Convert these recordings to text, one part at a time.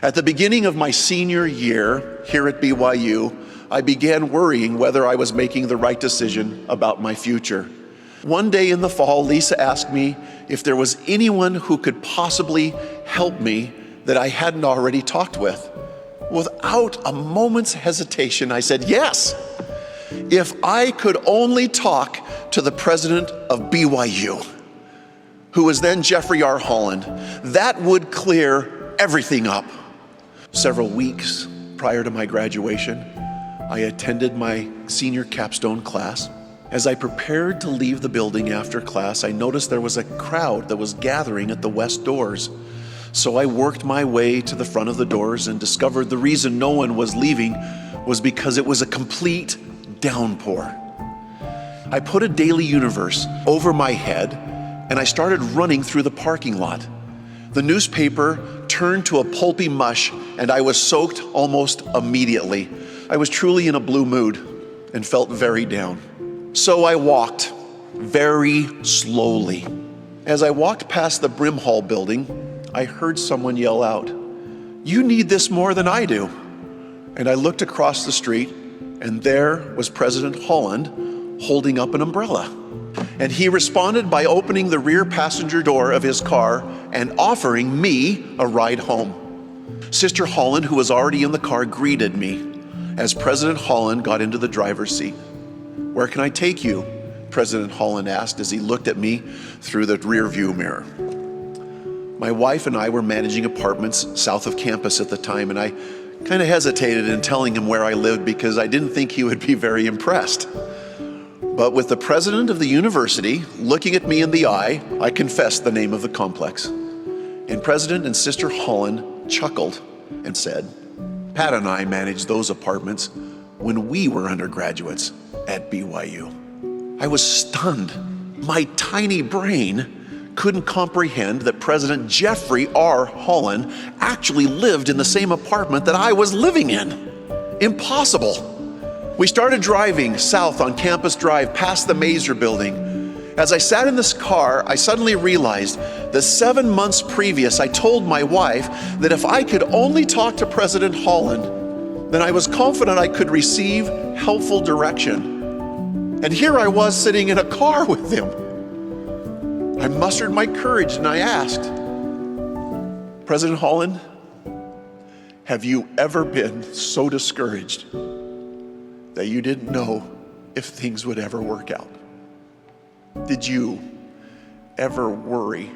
At the beginning of my senior year here at BYU, I began worrying whether I was making the right decision about my future. One day in the fall, Lisa asked me if there was anyone who could possibly help me that I hadn't already talked with. Without a moment's hesitation, I said yes. If I could only talk to the president of BYU, who was then Jeffrey R. Holland, that would clear everything up. Several weeks prior to my graduation, I attended my senior capstone class. As I prepared to leave the building after class, I noticed there was a crowd that was gathering at the west doors. So I worked my way to the front of the doors and discovered the reason no one was leaving was because it was a complete downpour. I put a Daily Universe over my head and I started running through the parking lot. The newspaper turned to a pulpy mush and I was soaked almost immediately. I was truly in a blue mood and felt very down. So I walked very slowly. As I walked past the Brimhall building, I heard someone yell out, "You need this more than I do." And I looked across the street, and there was President Holland holding up an umbrella. And he responded by opening the rear passenger door of his car and offering me a ride home. Sister Holland, who was already in the car, greeted me as President Holland got into the driver's seat. "Where can I take you?" President Holland asked as he looked at me through the rearview mirror. My wife and I were managing apartments south of campus at the time, and I kind of hesitated in telling him where I lived because I didn't think he would be very impressed. But with the president of the university looking at me in the eye, I confessed the name of the complex. And President and Sister Holland chuckled and said, "Pat and I managed those apartments when we were undergraduates at BYU." I was stunned. My tiny brain couldn't comprehend that President Jeffrey R. Holland actually lived in the same apartment that I was living in. Impossible. We started driving south on Campus Drive past the Mazer building. As I sat in this car, I suddenly realized that 7 months previous, I told my wife that if I could only talk to President Holland, then I was confident I could receive helpful direction. And here I was sitting in a car with him. I mustered my courage and I asked, "President Holland, have you ever been so discouraged that you didn't know if things would ever work out? Did you ever worry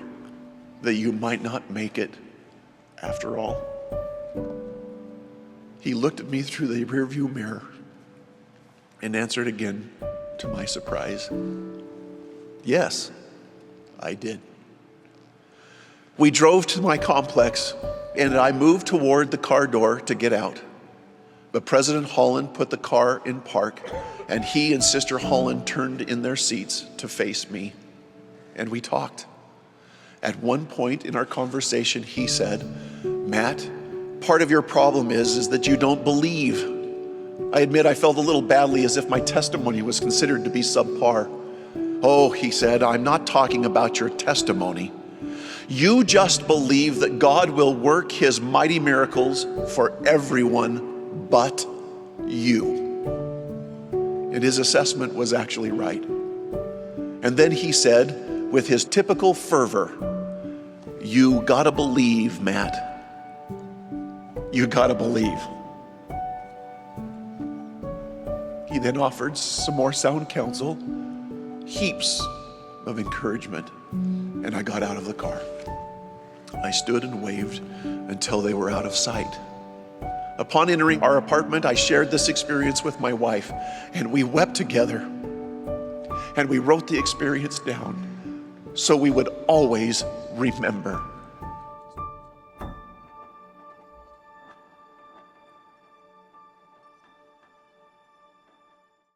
that you might not make it after all?" He looked at me through the rearview mirror and answered again, to my surprise, "Yes, I did." We drove to my complex and I moved toward the car door to get out. But President Holland put the car in park and he and Sister Holland turned in their seats to face me. And we talked. At one point in our conversation, he said, "Matt, part of your problem is that you don't believe." I admit I felt a little badly as if my testimony was considered to be subpar. "Oh," he said, "I'm not talking about your testimony. You just believe that God will work his mighty miracles for everyone but you." And his assessment was actually right. And then he said, with his typical fervor, "You gotta believe, Matt. You gotta believe." He then offered some more sound counsel, heaps of encouragement, and I got out of the car. I stood and waved until they were out of sight. Upon entering our apartment, I shared this experience with my wife, and we wept together. And we wrote the experience down so we would always remember.